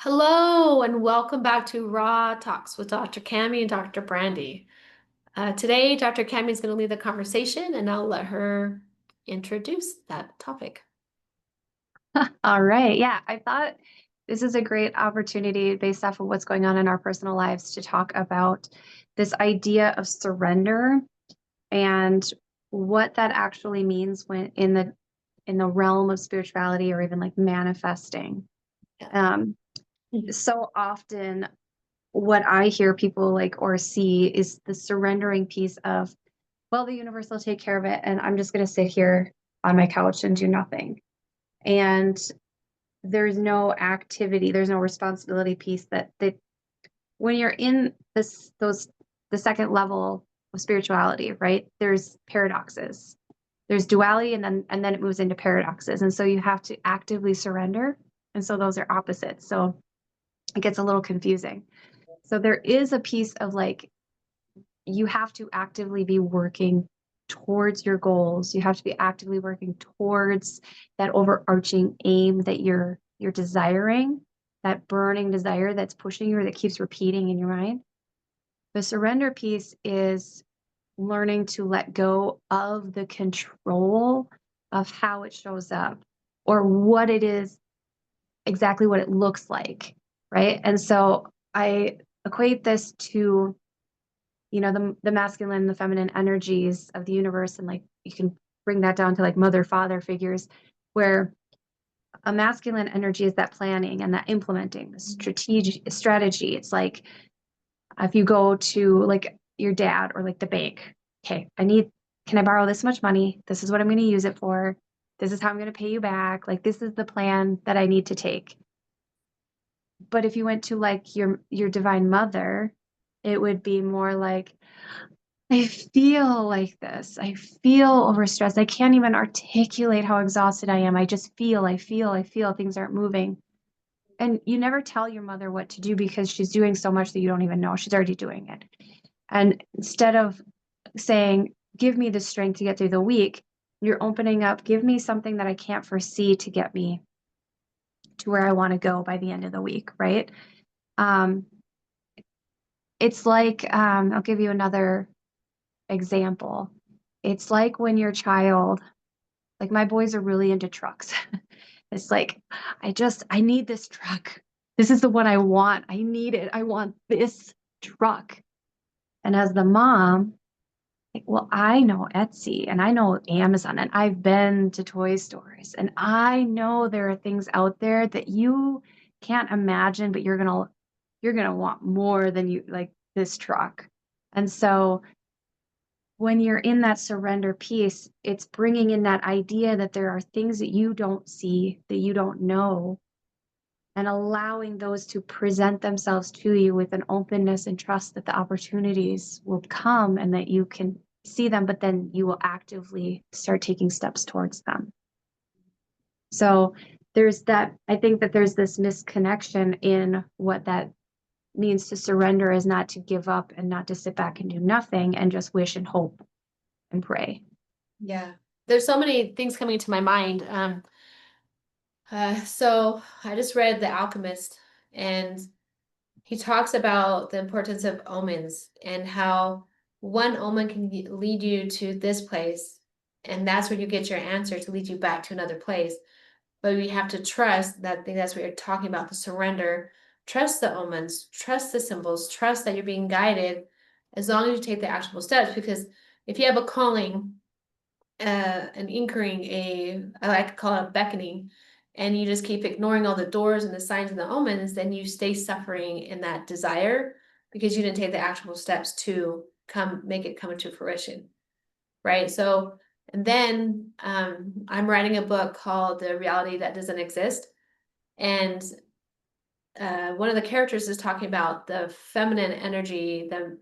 Hello and welcome back to Raw Talks with Dr. Cami and Dr. Brandee. Today, Dr. Cami is going to lead the conversation and I'll let her introduce that topic. All right. Yeah, I thought this is a great opportunity based off of what's going on in our personal lives to talk about this idea of surrender and what that actually means when in the realm of spirituality or even like manifesting. Yeah. Um, so often what I hear people like or see is the surrendering piece of, well, the universe will take care of it, and I'm just going to sit here on my couch and do nothing. And there's no activity, there's no responsibility piece that when you're in the second level of spirituality, right? There's paradoxes. There's duality and then it moves into paradoxes. And so you have to actively surrender. And so those are opposites. So it gets a little confusing. So there is a piece of like you have to actively be working towards your goals. You have to be actively working towards that overarching aim that you're desiring, that burning desire that's pushing you or that keeps repeating in your mind. The surrender piece is learning to let go of the control of how it shows up or what it is, exactly what it looks like, right? And so I equate this to the masculine and the feminine energies of the universe, and like you can bring that down to like mother father figures, where a masculine energy is that planning and that implementing the strategy. It's like if you go to like your dad or like the bank, okay, can I borrow this much money? This is what I'm going to use it for. This is how I'm going to pay you back. Like this is the plan that I need to take. But if you went to like your divine mother, it would be more like, I feel like this. I feel overstressed. I can't even articulate how exhausted I am. I feel things aren't moving. And you never tell your mother what to do because she's doing so much that you don't even know. She's already doing it. And instead of saying, give me the strength to get through the week, you're opening up, give me something that I can't foresee to get me to where I want to go by the end of the week, right? Um, it's like, I'll give you another example. It's like when your child, like my boys are really into trucks. It's like, I need this truck. This is the one I want. I need it. I want this truck. And as the mom, like, well, I know Etsy and I know Amazon and I've been to toy stores and I know there are things out there that you can't imagine, but you're gonna want more than you like this truck. And so when you're in that surrender piece, it's bringing in that idea that there are things that you don't see, that you don't know, and allowing those to present themselves to you with an openness and trust that the opportunities will come and that you can see them, but then you will actively start taking steps towards them. So I think that there's this misconnection in what that means to surrender is not to give up and not to sit back and do nothing and just wish and hope and pray. Yeah. There's so many things coming to my mind. So I just read The Alchemist and he talks about the importance of omens and how one omen can lead you to this place, and that's where you get your answer to lead you back to another place. But we have to trust that. I think that's what you're talking about, the surrender. Trust the omens, trust the symbols, trust that you're being guided as long as you take the actual steps. Because if you have a calling, an anchoring, I like to call it a beckoning, and you just keep ignoring all the doors and the signs and the omens, then you stay suffering in that desire because you didn't take the actual steps to make it come into fruition, right? So, and then I'm writing a book called The Reality That Doesn't Exist, and one of the characters is talking about the feminine energy, the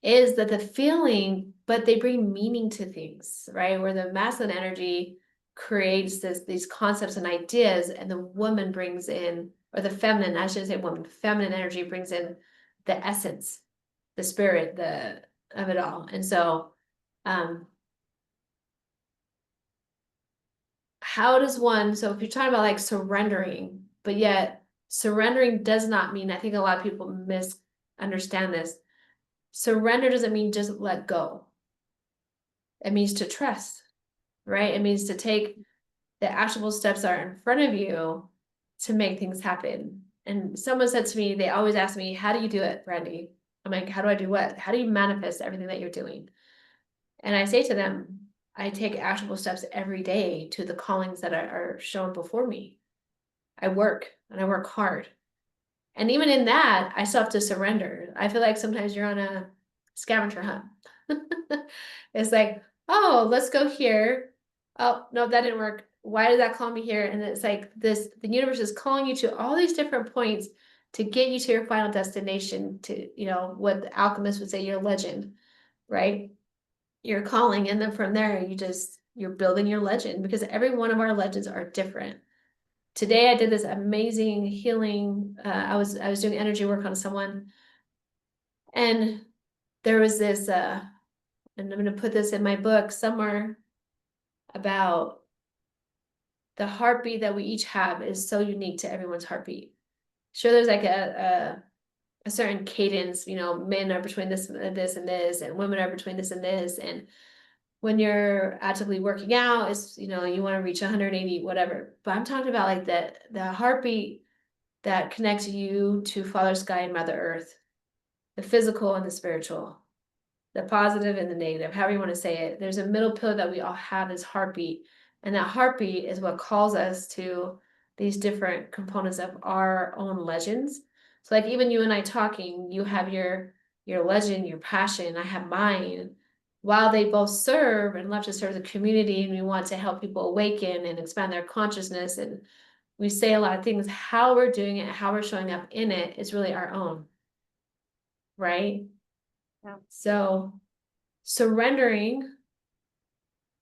is that the feeling, but they bring meaning to things, right? Where the masculine energy creates these concepts and ideas, and the woman brings in, or the feminine, I shouldn't say woman, feminine energy brings in the essence, the spirit, the of it all. And so, um, how does one, so if you're talking about like surrendering, but yet surrendering does not mean, I think a lot of people misunderstand this. Surrender doesn't mean just let go. It means to trust, right? It means to take the actionable steps that are in front of you to make things happen. And someone said to me, they always ask me, how do you do it, Brandee? I'm like, how do I do what? How do you manifest everything that you're doing? And I say to them, I take actionable steps every day to the callings that are shown before me. I work and I work hard. And even in that, I still have to surrender. I feel like sometimes you're on a scavenger hunt. It's like, oh, let's go here. Oh, no, that didn't work. Why did that call me here? And it's like this, the universe is calling you to all these different points to get you to your final destination, to, you know, what the alchemist would say, your legend, right? Your calling. And then from there, you're building your legend, because every one of our legends are different. Today I did this amazing healing. I was doing energy work on someone, and there was this, and I'm going to put this in my book somewhere, about the heartbeat that we each have is so unique to everyone's heartbeat. Sure, there's like a certain cadence, you know, men are between this and this and this, and women are between this and this. And when you're actively working out, it's, you know, you want to reach 180, whatever. But I'm talking about like the heartbeat that connects you to Father Sky and Mother Earth, the physical and the spiritual, the positive and the negative, however you want to say it. There's a middle pillar that we all have, this heartbeat. And that heartbeat is what calls us to these different components of our own legends. So like even you and I talking, you have your legend, your passion, I have mine. While they both serve and love to serve the community, and we want to help people awaken and expand their consciousness, and we say a lot of things, how we're doing it, how we're showing up in it is really our own, right? Yeah. So surrendering,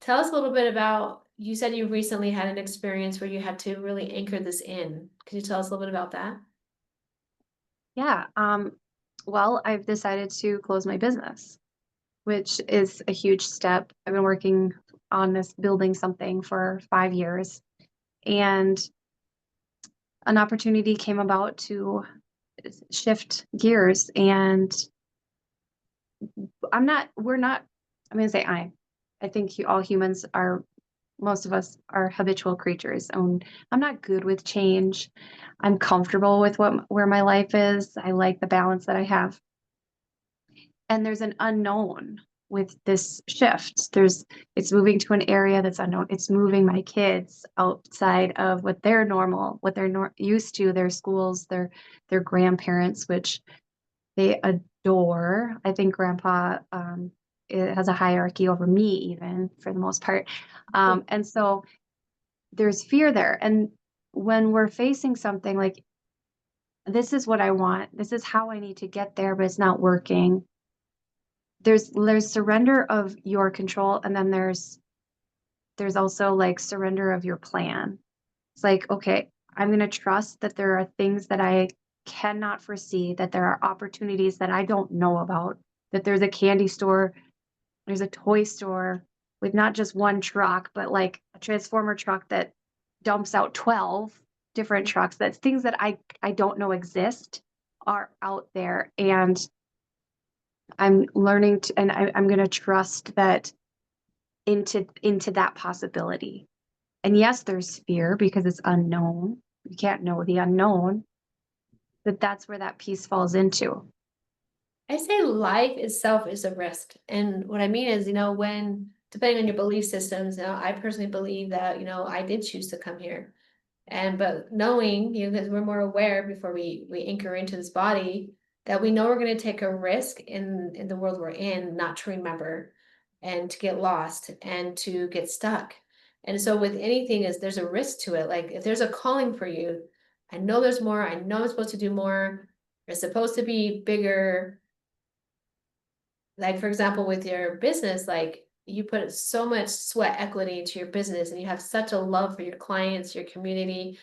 tell us a little bit about, you said you recently had an experience where you had to really anchor this in. Could you tell us a little bit about that? Yeah. Well, I've decided to close my business, which is a huge step. I've been working on this, building something for 5 years, and an opportunity came about to shift gears. And we're not, I'm going to say I think all humans are, most of us are habitual creatures. And I'm not good with change. I'm comfortable with where my life is. I like the balance that I have. And there's an unknown with this shift. It's moving to an area that's unknown. It's moving my kids outside of what they're normal, what they're used to, their schools, their grandparents, which they adore. I think grandpa it has a hierarchy over me, even for the most part. And so there's fear there. And when we're facing something like, this is what I want, this is how I need to get there, but it's not working, there's surrender of your control, and then there's also like surrender of your plan. It's like, okay, I'm going to trust that there are things that I cannot foresee, that there are opportunities that I don't know about, that there's a candy store, there's a toy store with not just one truck, but like a transformer truck that dumps out 12 different trucks. That's things that I don't know exist, are out there. And I'm learning to, and I'm going to trust that into that possibility. And yes, there's fear because it's unknown. You can't know the unknown, but that's where that piece falls into. I say life itself is a risk. And what I mean is, you know, when, depending on your belief systems, you know, I personally believe that, you know, I did choose to come here. And but knowing, you know, because we're more aware before we anchor into this body, that we know we're going to take a risk in the world we're in, not to remember, and to get lost and to get stuck. And so with anything is, there's a risk to it. Like if there's a calling for you, I know there's more, I know I'm supposed to do more, it's supposed to be bigger. Like for example, with your business, like you put so much sweat equity into your business, and you have such a love for your clients, your community,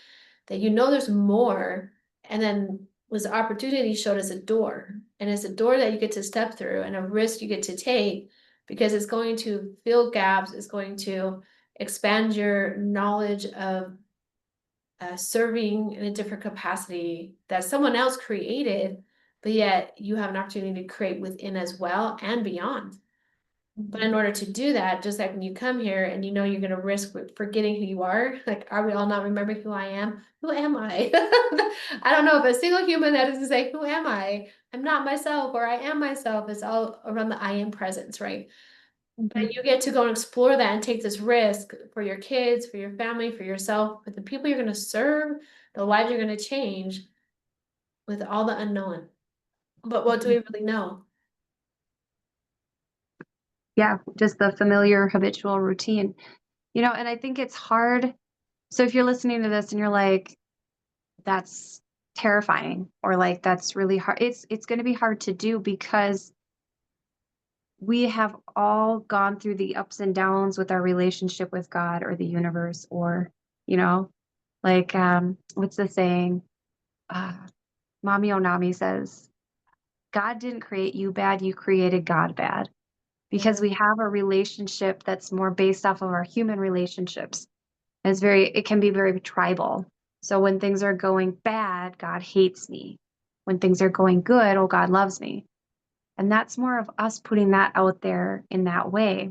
that you know there's more. And then was the opportunity showed us a door, and it's a door that you get to step through, and a risk you get to take, because it's going to fill gaps, it's going to expand your knowledge of serving in a different capacity that someone else created, but yet you have an opportunity to create within as well and beyond. But in order to do that, just like when you come here and you know you're going to risk forgetting who you are, like, are we all not remembering who I am? Who am I? I don't know if a single human that doesn't say, who am I? I'm not myself, or I am myself. It's all around the I am presence, right? But you get to go and explore that and take this risk for your kids, for your family, for yourself, with the people you're going to serve, the lives you're going to change with all the unknown. But what do we really know? Yeah, just the familiar habitual routine. And I think it's hard. So if you're listening to this and you're like, that's terrifying, or like that's really hard, it's going to be hard to do because we have all gone through the ups and downs with our relationship with God or the universe, or, you know, like what's the saying? Uh, Mami Onami says, God didn't create you bad, you created God bad. Because Yeah. we have a relationship that's more based off of our human relationships. It can be very tribal. So when things are going bad, God hates me. When things are going good, oh, God loves me. And that's more of us putting that out there in that way.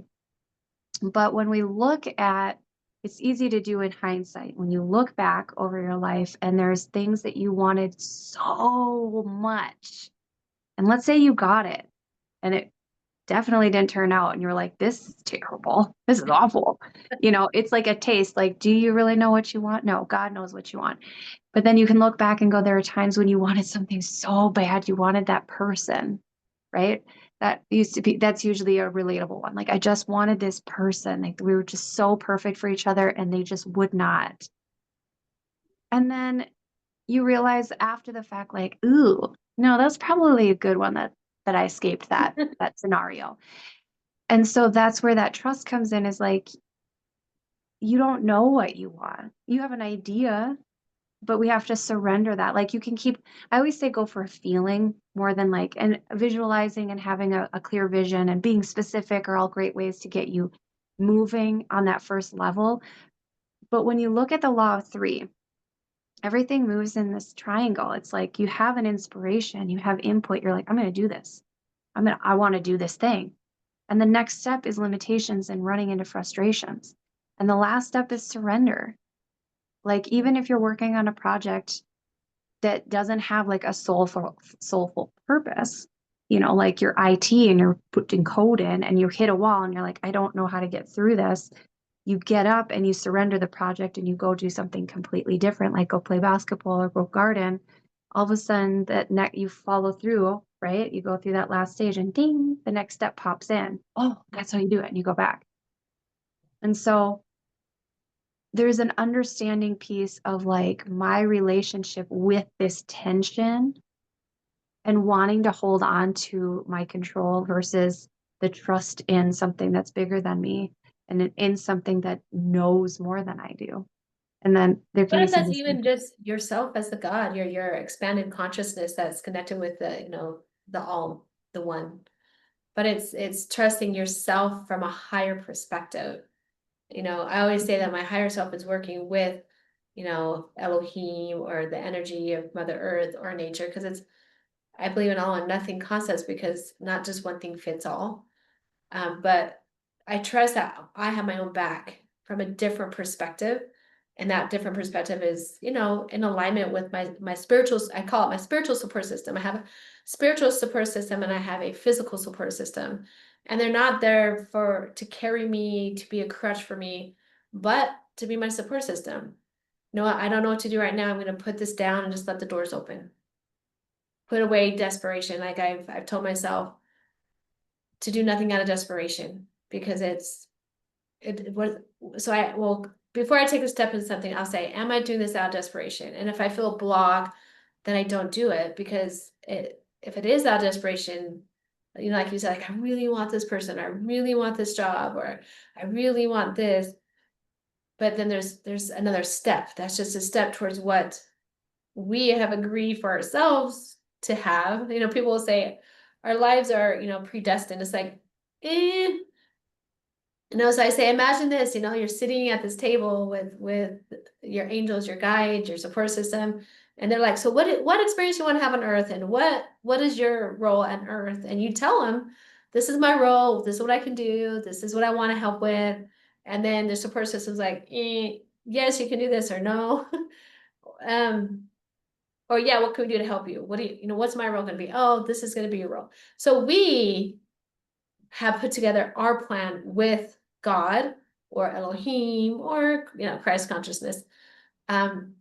But when we look at, it's easy to do in hindsight. When you look back over your life and there's things that you wanted so much, and let's say you got it and it definitely didn't turn out, and you're like, this is terrible. This is awful. It's like a taste. Like, do you really know what you want? No, God knows what you want. But then you can look back and go, there are times when you wanted something so bad, you wanted that person, right? That's usually a relatable one. Like, I just wanted this person. Like, we were just so perfect for each other and they just would not. And then you realize after the fact, like, ooh, no, that's probably a good one that I escaped that scenario. And so that's where that trust comes in, is like, you don't know what you want. You have an idea, but we have to surrender that. Like, I always say go for a feeling more than like, and visualizing and having a clear vision and being specific are all great ways to get you moving on that first level. But when you look at the law of three, everything moves in this triangle. It's like you have an inspiration, you have input, you're like, I'm going to do this. I want to do this thing. And the next step is limitations and running into frustrations. And the last step is surrender. Like, even if you're working on a project that doesn't have like a soulful purpose, like your IT and you're putting code in and you hit a wall and you're like, I don't know how to get through this. You get up and you surrender the project and you go do something completely different, like go play basketball or go garden. All of a sudden you follow through, right? You go through that last stage and ding, the next step pops in. Oh, that's how you do it. And you go back. And so there's an understanding piece of like my relationship with this tension and wanting to hold on to my control versus the trust in something that's bigger than me and in something that knows more than I do. And then there can What be if some that's even just yourself as the God, your expanded consciousness that's connected with the all, the one. But it's trusting yourself from a higher perspective. I always say that my higher self is working with, Elohim or the energy of Mother Earth or nature, because I believe in all and nothing concepts, because not just one thing fits all. But I trust that I have my own back from a different perspective. And that different perspective is, in alignment with my spiritual, I call it my spiritual support system. I have a spiritual support system and I have a physical support system. And they're not there to carry me, to be a crutch for me, but to be my support system. I don't know what to do right now. I'm going to put this down and just let the doors open. Put away desperation. Like I've told myself to do nothing out of desperation, because it was, so before I take a step into something, I'll say, am I doing this out of desperation? And if I feel a block, then I don't do it, because if it is out of desperation, like you said, like, I really want this person, I really want this job, or I really want this. But then there's another step. That's just a step towards what we have agreed for ourselves to have. People will say our lives are, predestined. It's like, eh, So I say, imagine this, you're sitting at this table with your angels, your guides, your support system, and they're like, so what experience you want to have on Earth, and what is your role on Earth? And you tell them, this is my role, this is what I can do, this is what I want to help with, and then the support system's like, yes, you can do this, or no, um, or yeah, what can we do to help you? What do what's my role going to be? Oh, this is going to be your role. So we have put together our plan with God or Elohim or Christ consciousness, um,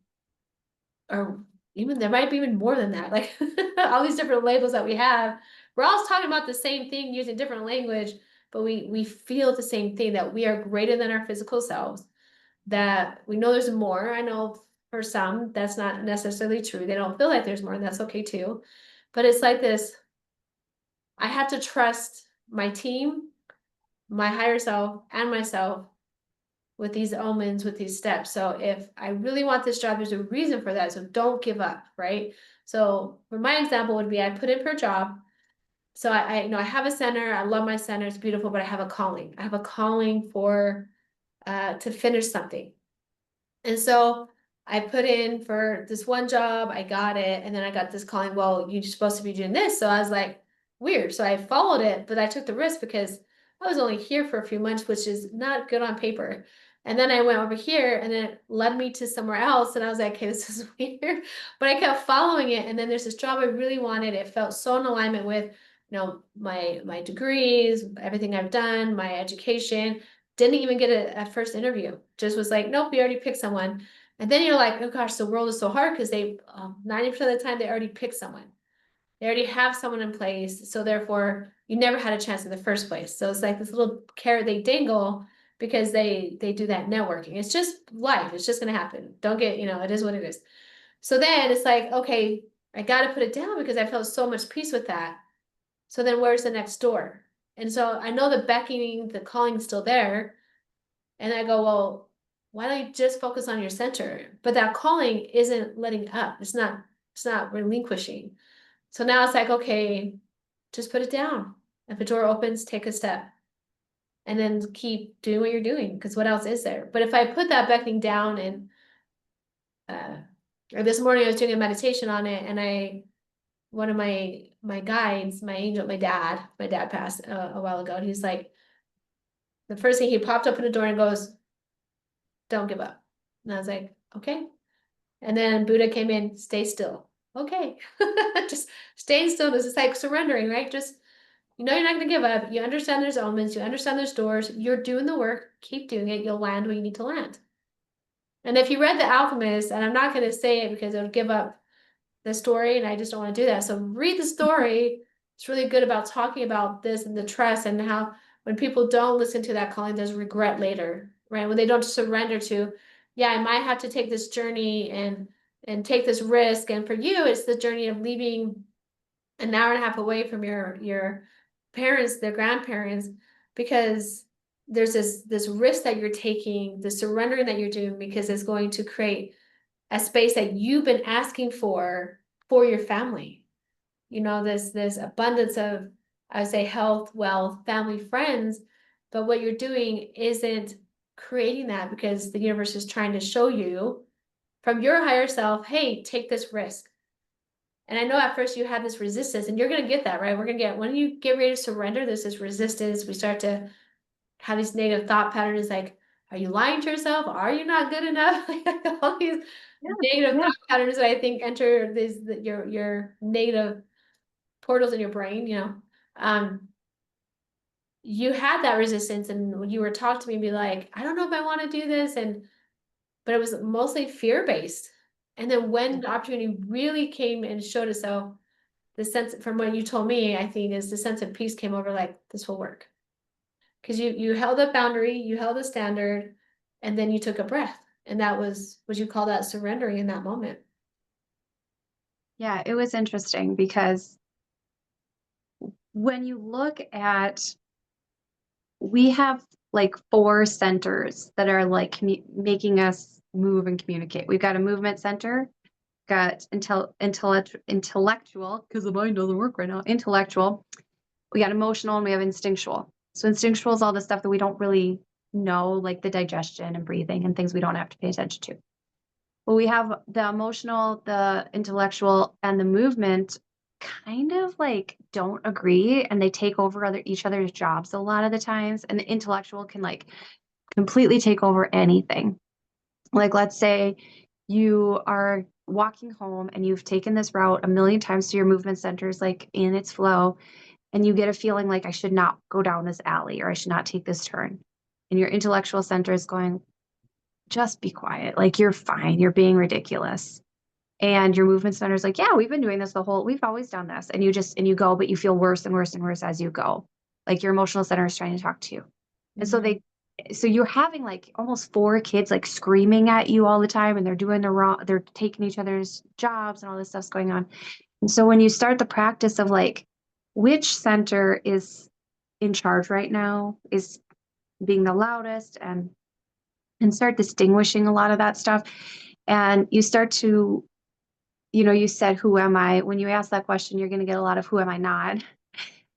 or even there might be even more than that. Like all these different labels that we have, we're all talking about the same thing using different language, but we feel the same thing, that we are greater than our physical selves. That we know there's more. I know for some that's not necessarily true. They don't feel like there's more, and that's okay too. But it's like this. I had to trust my team, my higher self, and myself with these omens, with these steps. So if I really want this job, there's a reason for that. So don't give up, right? So for my example would be I put in for a job. So I have a center. I love my center. It's beautiful, but I have a calling. I have a calling for to finish something. And so I put in for this one job, I got it, and then I got this calling, well, you're supposed to be doing this. So I was like, weird. So I followed it, but I took the risk because I was only here for a few months, which is not good on paper. And then I went over here and then it led me to somewhere else. And I was like, okay, this is weird. But I kept following it. And then there's this job I really wanted. It felt so in alignment with, my degrees, everything I've done, my education. Didn't even get a first interview. Just was like, nope, we already picked someone. And then you're like, oh gosh, the world is so hard because 90% of the time they already picked someone. They already have someone in place. So therefore you never had a chance in the first place. So it's like this little carrot they dangle because they do that networking. It's just life. It's just gonna happen. Don't get, it is what it is. So then it's like, okay, I gotta put it down because I felt so much peace with that. So then where's the next door? And so I know the beckoning, the calling is still there. And I go, well, why don't you just focus on your center? But that calling isn't letting up. It's not relinquishing. So now it's like, okay, just put it down. If a door opens, take a step. And then keep doing what you're doing, because what else is there? But if I put that beckoning down and or this morning I was doing a meditation on it, and one of my guides, my angel, my dad passed a while ago, and he's like, the first thing he popped up in the door and goes, don't give up. And I was like, okay. And then Buddha came in, stay still. Okay. Just staying still. This is like surrendering, right? Just, you're not going to give up. You understand there's omens. You understand there's doors. You're doing the work. Keep doing it. You'll land where you need to land. And if you read The Alchemist, and I'm not going to say it because it would give up the story, and I just don't want to do that. So read the story. It's really good about talking about this and the trust, and how when people don't listen to that calling, there's regret later, right? When they don't surrender to, yeah, I might have to take this journey and take this risk. And for you, it's the journey of leaving an hour and a half away from your parents, their grandparents, because there's this risk that you're taking, the surrendering that you're doing, because it's going to create a space that you've been asking for your family. This abundance of, I would say, health, wealth, family, friends, but what you're doing isn't creating that, because the universe is trying to show you from your higher self, hey, take this risk. And I know at first you had this resistance, and you're going to get that, right? When you get ready to surrender, there's this resistance. We start to have these negative thought patterns like, are you lying to yourself? Are you not good enough? All these negative thought patterns that I think enter your negative portals in your brain, you had that resistance, and when you were talking to me, be like, I don't know if I want to do this, but it was mostly fear-based. And then when the opportunity really came and showed itself, the sense from what you told me, I think, is the sense of peace came over, like, this will work. Because you held a boundary, you held a standard, and then you took a breath. And that was, would you call that surrendering in that moment? Yeah, it was interesting because when you look at, we have like 4 centers that are like making us move and communicate. We've got a movement center, got intellectual, because the mind doesn't work right now, intellectual. We got emotional, and we have instinctual. So instinctual is all the stuff that we don't really know, like the digestion and breathing and things we don't have to pay attention to. But we have the emotional, the intellectual, and the movement kind of like don't agree, and they take over each other's jobs a lot of the times. And the intellectual can like completely take over anything. Like, let's say you are walking home and you've taken this route a million times to your movement centers, like in its flow, and you get a feeling like I should not go down this alley or I should not take this turn. And your intellectual center is going, just be quiet. Like, you're fine. You're being ridiculous. And your movement center is like, yeah, we've been doing this we've always done this. And you go, but you feel worse and worse and worse as you go. Like your emotional center is trying to talk to you. And Mhm. so you're having like almost four kids like screaming at you all the time, and they're doing they're taking each other's jobs and all this stuff's going on. And so when you start the practice of like, which center is in charge right now, is being the loudest, and start distinguishing a lot of that stuff. And you start to, you said, who am I? When you ask that question, you're going to get a lot of who am I not?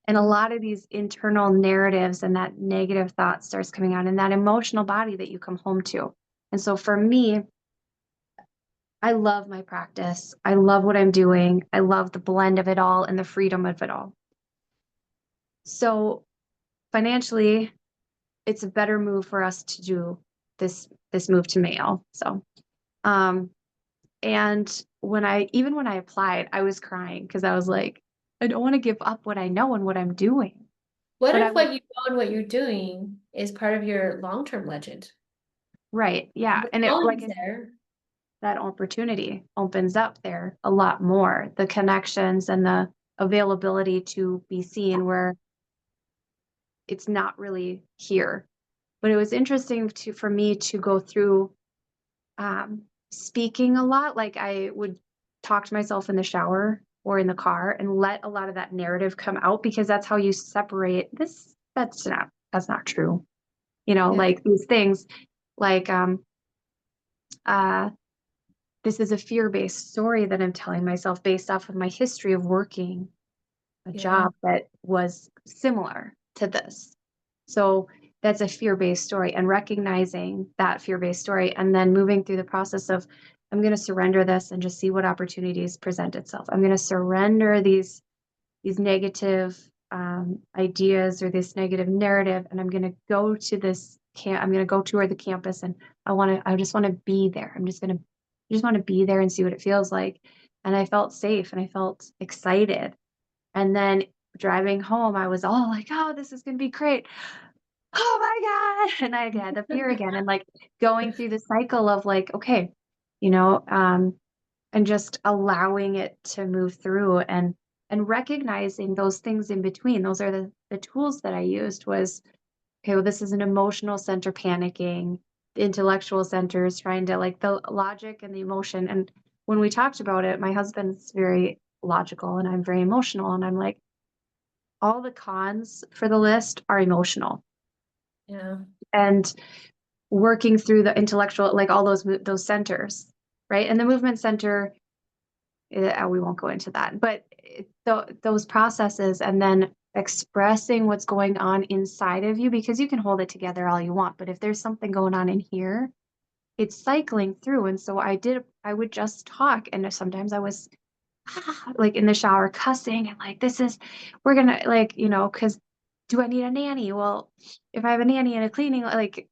And a lot of these internal narratives and that negative thought starts coming out, and that emotional body that you come home to. And so for me, I love my practice. I love what I'm doing. I love the blend of it all and the freedom of it all. So financially, it's a better move for us to do this move to Mayo. So um and even when I applied, I was crying because I was like, I don't want to give up what I know and what I'm doing. What But I if was what you know and what you're doing is part of your long-term legend? right. Yeah. The And it like knowing's there. that opportunity opens up there a lot more. The connections and the availability to be seen where it's not really here. But it was interesting for me to go through speaking a lot. Like I would talk to myself in the shower or in the car and let a lot of that narrative come out, because that's how you separate this. That's not true. Yeah, Like these things like uh this is a fear-based story that I'm telling myself based off of my history of working a yeah. job that was similar to this. So that's a fear-based story, and recognizing that fear-based story and then moving through the process of, I'm going to surrender this and just see what opportunities present itself. I'm going to surrender these negative ideas or this negative narrative, and I'm going to go to I'm going to go toward the campus, and I just want to be there. I just want to be there and see what it feels like. And I felt safe and I felt excited. And then driving home, I was all like, oh, this is going to be great. Oh my God. And I had the fear again, and like going through the cycle of like, okay, you know, um, and just allowing it to move through, and recognizing those things in between. Those are the tools that I used was, okay, well, this is an emotional center panicking, the intellectual center is trying to like the logic and the emotion. And when we talked about it, my husband's very logical and I'm very emotional. And I'm like, all the cons for the list are emotional. Yeah. And working through the intellectual, like all those centers, right? And the movement center, we won't go into that, but those processes, and then expressing what's going on inside of you, because you can hold it together all you want, but if there's something going on in here, it's cycling through. And so I would just talk, and sometimes I was like in the shower cussing and like, we're gonna like, because do I need a nanny? Well, if I have a nanny and a cleaning, like,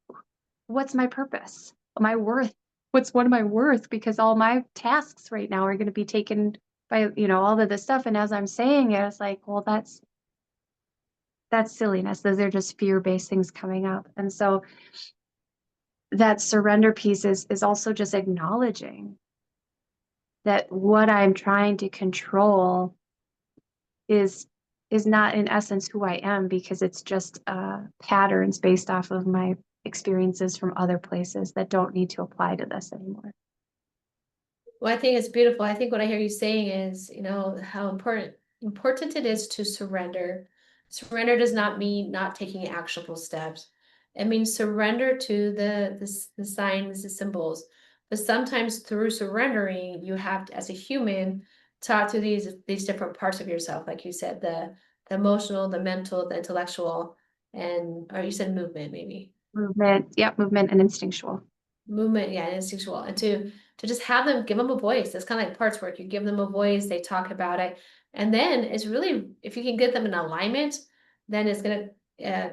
what's my purpose? My worth? What am I worth? Because all my tasks right now are going to be taken by, all of this stuff. And as I'm saying it, it's like, well, that's silliness. Those are just fear-based things coming up. And so that surrender piece is also just acknowledging that what I'm trying to control is is not in essence who I am, because it's just patterns based off of my experiences from other places that don't need to apply to this anymore. Well, I think it's beautiful. I think what I hear you saying is, how important it is to surrender. Surrender does not mean not taking actionable steps. It means surrender to the signs, the symbols. But sometimes through surrendering, you have to, as a human, talk to these different parts of yourself, like you said, the emotional, the mental, the intellectual, and or you said movement, maybe. Movement. Yep. Movement and instinctual. Movement, yeah, and instinctual, and to just have them, give them a voice. It's kind of like parts work. You give them a voice, they talk about it, and then it's really, if you can get them in alignment, then it's gonna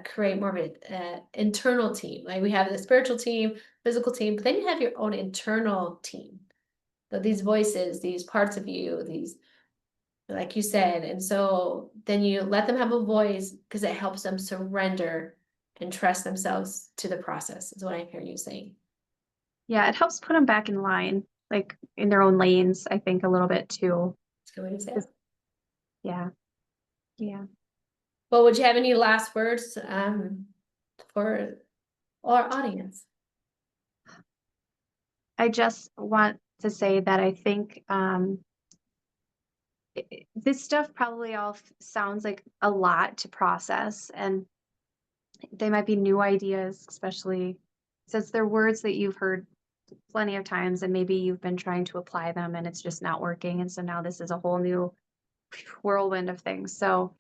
create more of an internal team. Like we have the spiritual team, physical team, but then you have your own internal team. So these voices, these parts of you, these, like you said, and so then you let them have a voice because it helps them surrender and trust themselves to the process. Is what I'm hearing you saying. Yeah, it helps put them back in line, like in their own lanes, I think a little bit too. That's a good way to say it. Just- Yeah. Yeah. Well, would you have any last words for our audience? I just want to say that I think this stuff probably all sounds like a lot to process, and they might be new ideas, especially since they're words that you've heard plenty of times and maybe you've been trying to apply them and it's just not working. And so now this is a whole new whirlwind of things. So,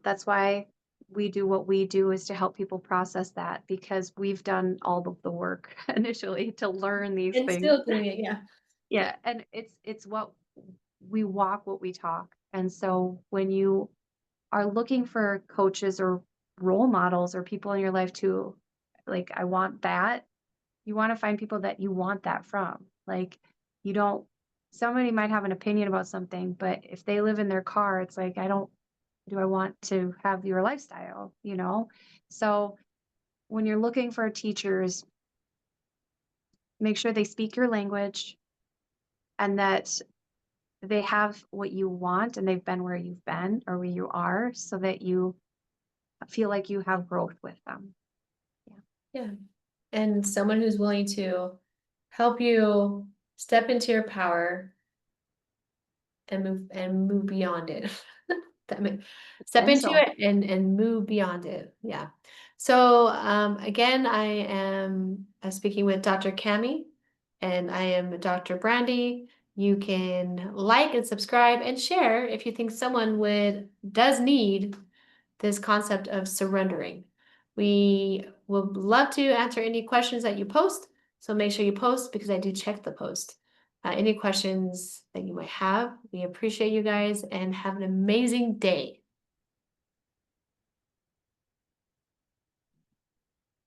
that's why we do what we do, is to help people process that, because we've done all of the work initially to learn these And things. still doing it, yeah. Yeah. Yeah, and it's what we walk, what we talk. And so when you are looking for coaches or role models or people in your life to, like, I want that, you want to find people that you want that from. Like, you don't, somebody might have an opinion about something, but if they live in their car, it's like, do I want to have your lifestyle? So when you're looking for teachers, make sure they speak your language and that they have what you want and they've been where you've been or where you are, so that you feel like you have growth with them. Yeah. And someone who's willing to help you step into your power and move beyond it. That step into Essential. it and move beyond it. Yeah. So again, I am speaking with Dr. Cami, and I am Dr. Brandee. You can like and subscribe and share if you think someone does need this concept of surrendering. We would love to answer any questions that you post, so make sure you post because I do check the post. Any questions that you might have, we appreciate you guys and have an amazing day.